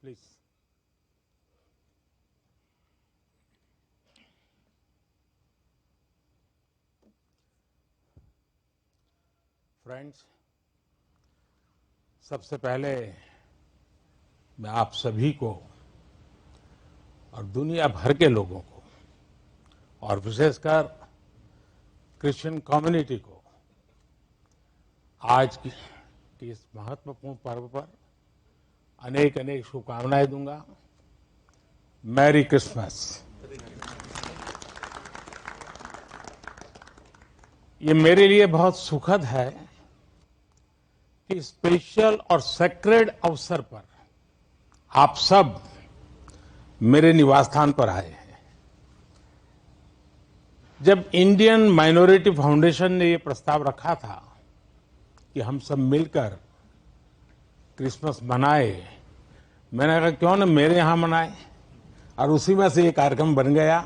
Please. Friends, सबसे पहले मैं आप सभी को और दुनिया भर के लोगों को और विशेषकर क्रिश्चियन कम्युनिटी को आज की इस महत्वपूर्ण पर्व पर अनेक अनेक शुभकामनाएं दूंगा। Merry Christmas. ये मेरे लिए बहुत सुखद है कि स्पेशल और सेक्रेड अवसर पर आप सब मेरे निवास स्थान पर आए हैं। जब इंडियन माइनॉरिटी फाउंडेशन ने ये प्रस्ताव रखा था कि हम सब मिलकर क्रिसमस मनाए, मैंने कहा क्यों न मेरे यहां मनाए, और उसी में से ये कार्यक्रम बन गया।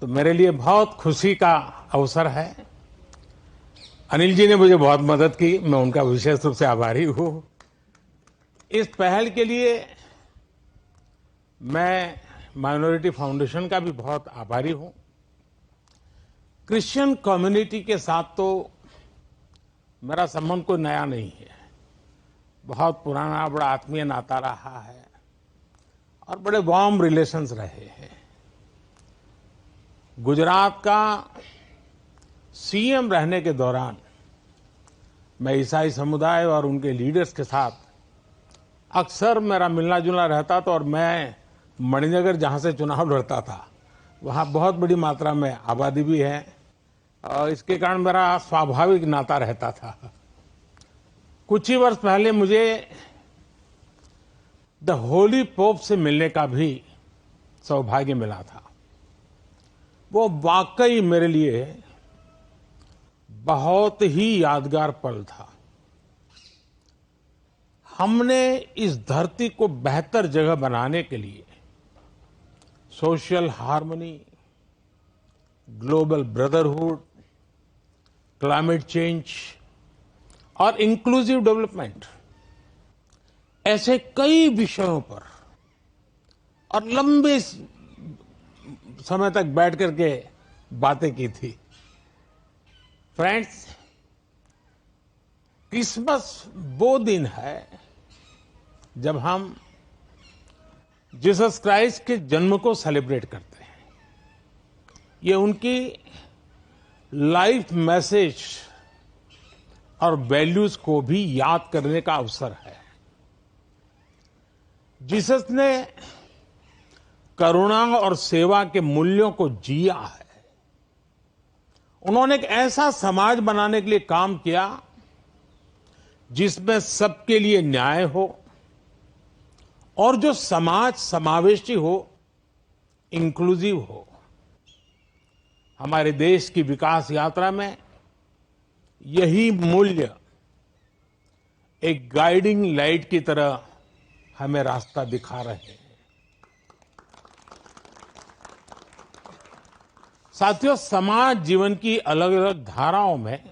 तो मेरे लिए बहुत खुशी का अवसर है। अनिल जी ने मुझे बहुत मदद की, मैं उनका विशेष रूप से आभारी हूं। इस पहल के लिए मैं माइनॉरिटी फाउंडेशन का भी बहुत आभारी हूं। क्रिश्चियन कम्युनिटी के साथ तो मेरा संबंध कोई नया नहीं है, बहुत पुराना बड़ा आत्मीय नाता रहा है और बड़े वार्म रिलेशंस रहे हैं। गुजरात का सीएम रहने के दौरान मैं ईसाई समुदाय और उनके लीडर्स के साथ अक्सर मेरा मिलना जुलना रहता था, और मैं मणिनगर जहां से चुनाव लड़ता था वहां बहुत बड़ी मात्रा में आबादी भी है और इसके कारण मेरा स्वाभाविक नाता रहता था। कुछ ही वर्ष पहले मुझे द होली पोप से मिलने का भी सौभाग्य मिला था। वो वाकई मेरे लिए बहुत ही यादगार पल था। हमने इस धरती को बेहतर जगह बनाने के लिए social harmony, global brotherhood, climate change और इंक्लूसिव डेवलपमेंट ऐसे कई विषयों पर और लंबे समय तक बैठ करके बातें की थी। फ्रेंड्स, क्रिसमस वो दिन है जब हम जीसस क्राइस्ट के जन्म को सेलिब्रेट करते हैं। ये उनकी लाइफ मैसेज और वैल्यूज को भी याद करने का अवसर है। जीसस ने करुणा और सेवा के मूल्यों को जिया है। उन्होंने एक ऐसा समाज बनाने के लिए काम किया जिसमें सबके लिए न्याय हो और जो समाज समावेशी हो, इंक्लूसिव हो। हमारे देश की विकास यात्रा में यही मूल्य एक गाइडिंग लाइट की तरह हमें रास्ता दिखा रहे हैं। साथियों, समाज जीवन की अलग अलग धाराओं में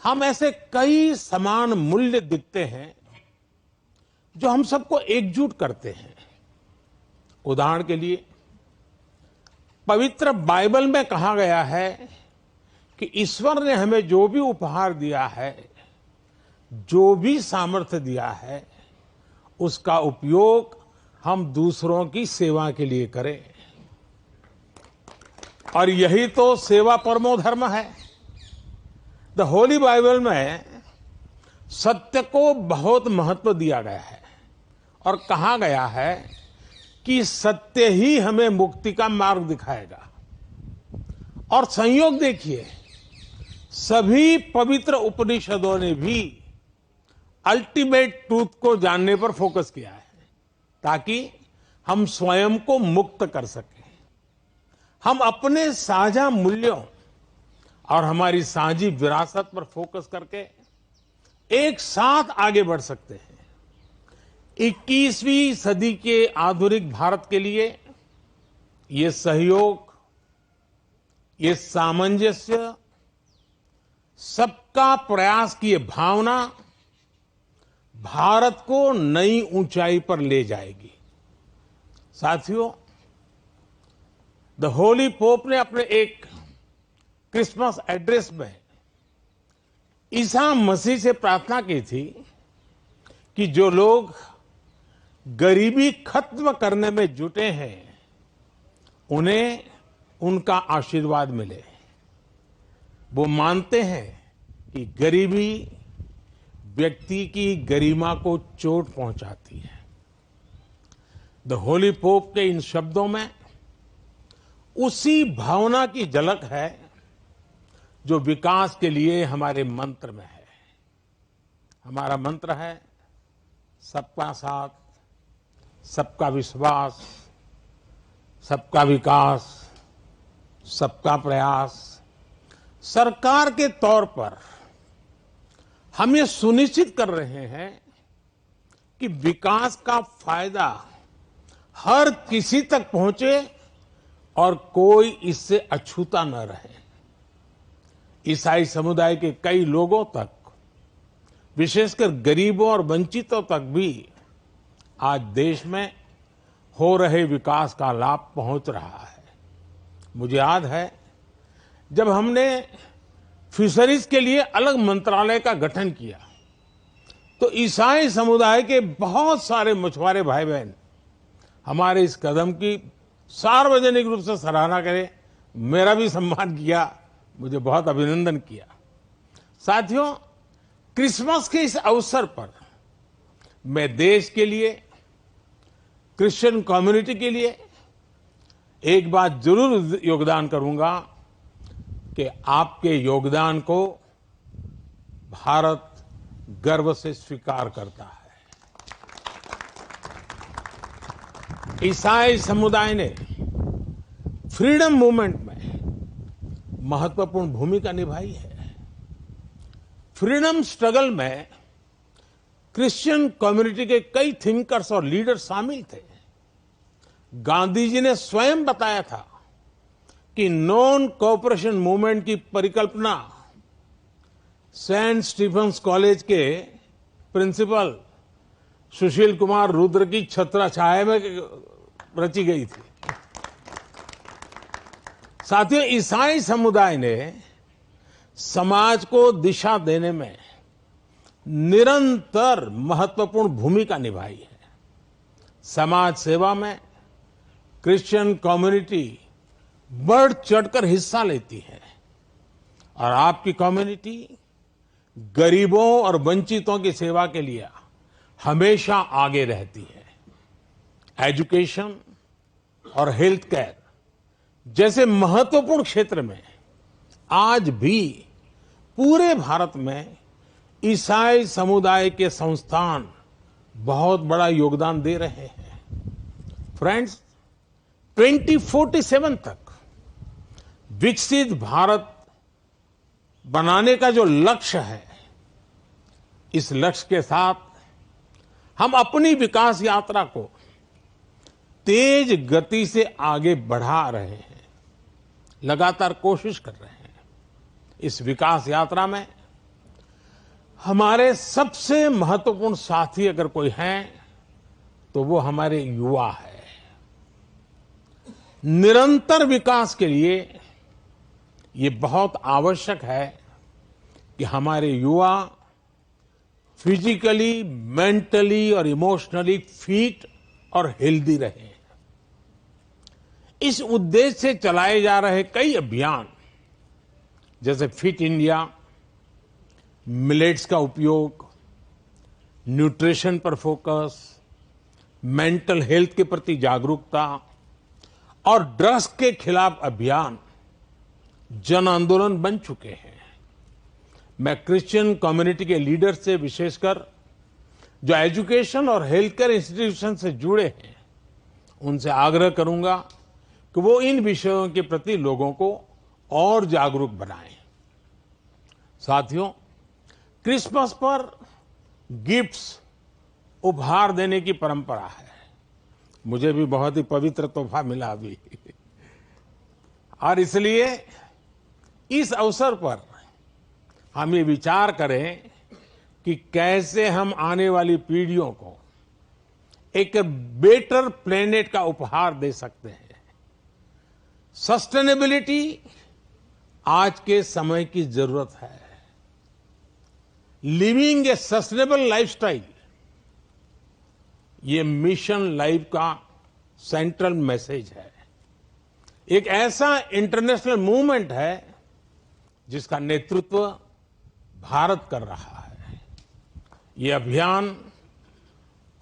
हम ऐसे कई समान मूल्य दिखते हैं जो हम सबको एकजुट करते हैं। उदाहरण के लिए, पवित्र बाइबल में कहा गया है कि ईश्वर ने हमें जो भी उपहार दिया है, जो भी सामर्थ्य दिया है, उसका उपयोग हम दूसरों की सेवा के लिए करें। और यही तो सेवा परमो धर्म है। द होली बाइबल में सत्य को बहुत महत्व दिया गया है और कहा गया है कि सत्य ही हमें मुक्ति का मार्ग दिखाएगा। और संयोग देखिए, सभी पवित्र उपनिषदों ने भी अल्टीमेट ट्रूथ को जानने पर फोकस किया है ताकि हम स्वयं को मुक्त कर सकें। हम अपने साझा मूल्यों और हमारी साझी विरासत पर फोकस करके एक साथ आगे बढ़ सकते हैं। 21वीं सदी के आधुनिक भारत के लिए ये सहयोग, ये सामंजस्य, सबका प्रयास की ये भावना भारत को नई ऊंचाई पर ले जाएगी। साथियों, द होली पोप ने अपने एक क्रिसमस एड्रेस में ईसा मसीह से प्रार्थना की थी कि जो लोग गरीबी खत्म करने में जुटे हैं उन्हें उनका आशीर्वाद मिले। वो मानते हैं कि गरीबी व्यक्ति की गरिमा को चोट पहुंचाती है। द होली पोप के इन शब्दों में उसी भावना की झलक है जो विकास के लिए हमारे मंत्र में है। हमारा मंत्र है सबका साथ, सबका विश्वास, सबका विकास, सबका प्रयास। सरकार के तौर पर हम ये सुनिश्चित कर रहे हैं कि विकास का फायदा हर किसी तक पहुंचे और कोई इससे अछूता न रहे। ईसाई समुदाय के कई लोगों तक, विशेषकर गरीबों और वंचितों तक भी आज देश में हो रहे विकास का लाभ पहुंच रहा है। मुझे याद है जब हमने फिशरीज के लिए अलग मंत्रालय का गठन किया तो ईसाई समुदाय के बहुत सारे मछुआरे भाई बहन हमारे इस कदम की सार्वजनिक रूप से सराहना करें, मेरा भी सम्मान किया, मुझे बहुत अभिनंदन किया। साथियों, क्रिसमस के इस अवसर पर मैं देश के लिए, क्रिश्चियन कम्युनिटी के लिए एक बात जरूर योगदान करूंगा कि आपके योगदान को भारत गर्व से स्वीकार करता है। ईसाई समुदाय ने फ्रीडम मूवमेंट में महत्वपूर्ण भूमिका निभाई है। फ्रीडम स्ट्रगल में क्रिश्चियन कम्युनिटी के कई थिंकर्स और लीडर शामिल थे। गांधी जी ने स्वयं बताया था कि नॉन कोऑपरेशन मूवमेंट की परिकल्पना सेंट स्टीफेंस कॉलेज के प्रिंसिपल सुशील कुमार रुद्र की छत्रछाया में रची गई थी। साथियों, ईसाई समुदाय ने समाज को दिशा देने में निरंतर महत्वपूर्ण भूमिका निभाई है। समाज सेवा में क्रिश्चियन कम्युनिटी बढ़ चढ़कर हिस्सा लेती है और आपकी कम्युनिटी गरीबों और वंचितों की सेवा के लिए हमेशा आगे रहती है। एजुकेशन और हेल्थ केयर जैसे महत्वपूर्ण क्षेत्र में आज भी पूरे भारत में ईसाई समुदाय के संस्थान बहुत बड़ा योगदान दे रहे हैं। फ्रेंड्स, 2047 तक विकसित भारत बनाने का जो लक्ष्य है, इस लक्ष्य के साथ हम अपनी विकास यात्रा को तेज गति से आगे बढ़ा रहे हैं, लगातार कोशिश कर रहे हैं। इस विकास यात्रा में हमारे सबसे महत्वपूर्ण साथी अगर कोई हैं तो वो हमारे युवा है। निरंतर विकास के लिए ये बहुत आवश्यक है कि हमारे युवा फिजिकली, मेंटली और इमोशनली फिट और हेल्दी रहें। इस उद्देश्य से चलाए जा रहे कई अभियान जैसे फिट इंडिया, मिलेट्स का उपयोग, न्यूट्रिशन पर फोकस, मेंटल हेल्थ के प्रति जागरूकता और ड्रग्स के खिलाफ अभियान जन आंदोलन बन चुके हैं। मैं क्रिश्चियन कम्युनिटी के लीडर से, विशेषकर जो एजुकेशन और हेल्थ केयर इंस्टीट्यूशन से जुड़े हैं, उनसे आग्रह करूंगा कि वो इन विषयों के प्रति लोगों को और जागरूक बनाएं। साथियों, क्रिसमस पर गिफ्ट्स उपहार देने की परंपरा है। मुझे भी बहुत ही पवित्र तोहफा मिला अभी और इसलिए इस अवसर पर हम ये विचार करें कि कैसे हम आने वाली पीढ़ियों को एक बेटर प्लेनेट का उपहार दे सकते हैं। सस्टेनेबिलिटी आज के समय की जरूरत है। लिविंग ए सस्टेनेबल लाइफस्टाइल, ये मिशन लाइफ का सेंट्रल मैसेज है। एक ऐसा इंटरनेशनल मूवमेंट है जिसका नेतृत्व भारत कर रहा है। ये अभियान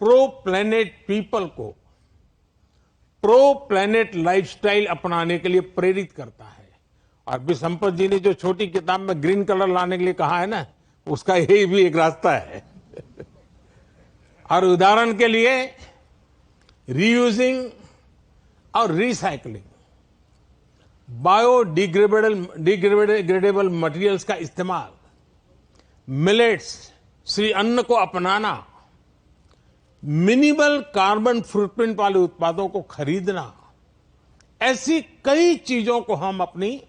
प्रो प्लेनेट पीपल को प्रो प्लेनेट लाइफस्टाइल अपनाने के लिए प्रेरित करता है। और बी संपत जी ने जो छोटी किताब में ग्रीन कलर लाने के लिए कहा है ना, उसका यही भी एक रास्ता है। और उदाहरण के लिए रीयूजिंग और रिसाइकलिंग, बायोडिग्रेडेबल मटेरियल्स का इस्तेमाल, मिलेट्स श्री अन्न को अपनाना, मिनिमल कार्बन फुटप्रिंट वाले उत्पादों को खरीदना, ऐसी कई चीजों को हम अपनी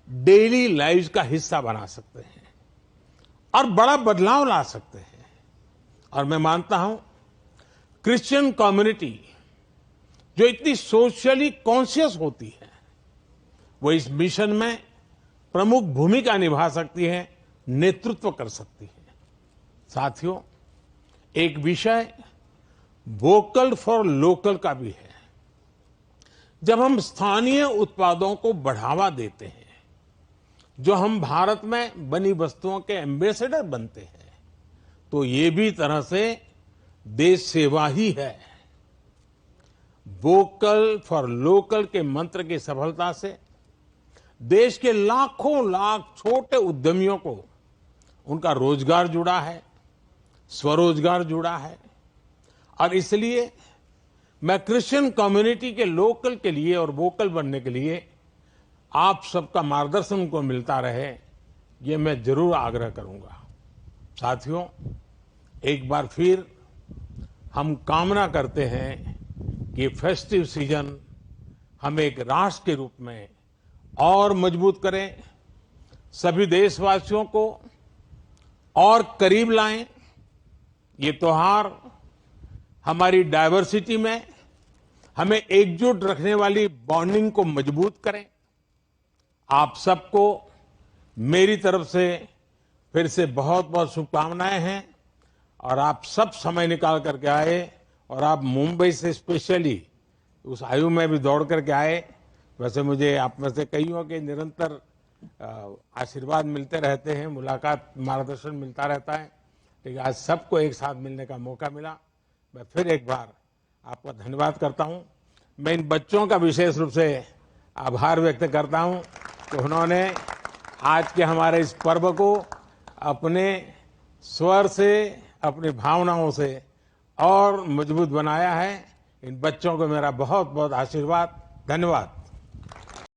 डेली लाइफ का हिस्सा बना सकते हैं और बड़ा बदलाव ला सकते हैं। और मैं मानता हूं क्रिश्चियन कम्युनिटी जो इतनी सोशली कॉन्शियस होती है, वो इस मिशन में प्रमुख भूमिका निभा सकती है, नेतृत्व कर सकती है। साथियों, एक विषय वोकल फॉर लोकल का भी है। जब हम स्थानीय उत्पादों को बढ़ावा देते हैं, जो हम भारत में बनी वस्तुओं के एम्बेसडर बनते हैं, तो ये भी तरह से देश सेवा ही है। वोकल फॉर लोकल के मंत्र की सफलता से देश के लाखों लाख छोटे उद्यमियों को उनका रोजगार जुड़ा है, स्वरोजगार जुड़ा है। और इसलिए मैं क्रिश्चियन कम्युनिटी के लोकल के लिए और वोकल बनने के लिए आप सबका मार्गदर्शन उनको मिलता रहे, ये मैं जरूर आग्रह करूंगा। साथियों, एक बार फिर हम कामना करते हैं कि फेस्टिव सीजन हम एक राष्ट्र के रूप में और मजबूत करें, सभी देशवासियों को और करीब लाएं। ये त्योहार हमारी डायवर्सिटी में हमें एकजुट रखने वाली बॉन्डिंग को मजबूत करें। आप सबको मेरी तरफ से फिर से बहुत बहुत शुभकामनाएं हैं। और आप सब समय निकाल करके आए, और आप मुंबई से स्पेशली उस आयु में भी दौड़ करके आए। वैसे मुझे आप में से कईयों के निरंतर आशीर्वाद मिलते रहते हैं, मुलाकात, मार्गदर्शन मिलता रहता है, लेकिन आज सबको एक साथ मिलने का मौका मिला। मैं फिर एक बार आपका धन्यवाद करता हूं। मैं इन बच्चों का विशेष रूप से आभार व्यक्त करता हूं कि उन्होंने आज के हमारे इस पर्व को अपने स्वर से, अपनी भावनाओं से और मजबूत बनाया है। इन बच्चों को मेरा बहुत बहुत आशीर्वाद, धन्यवाद।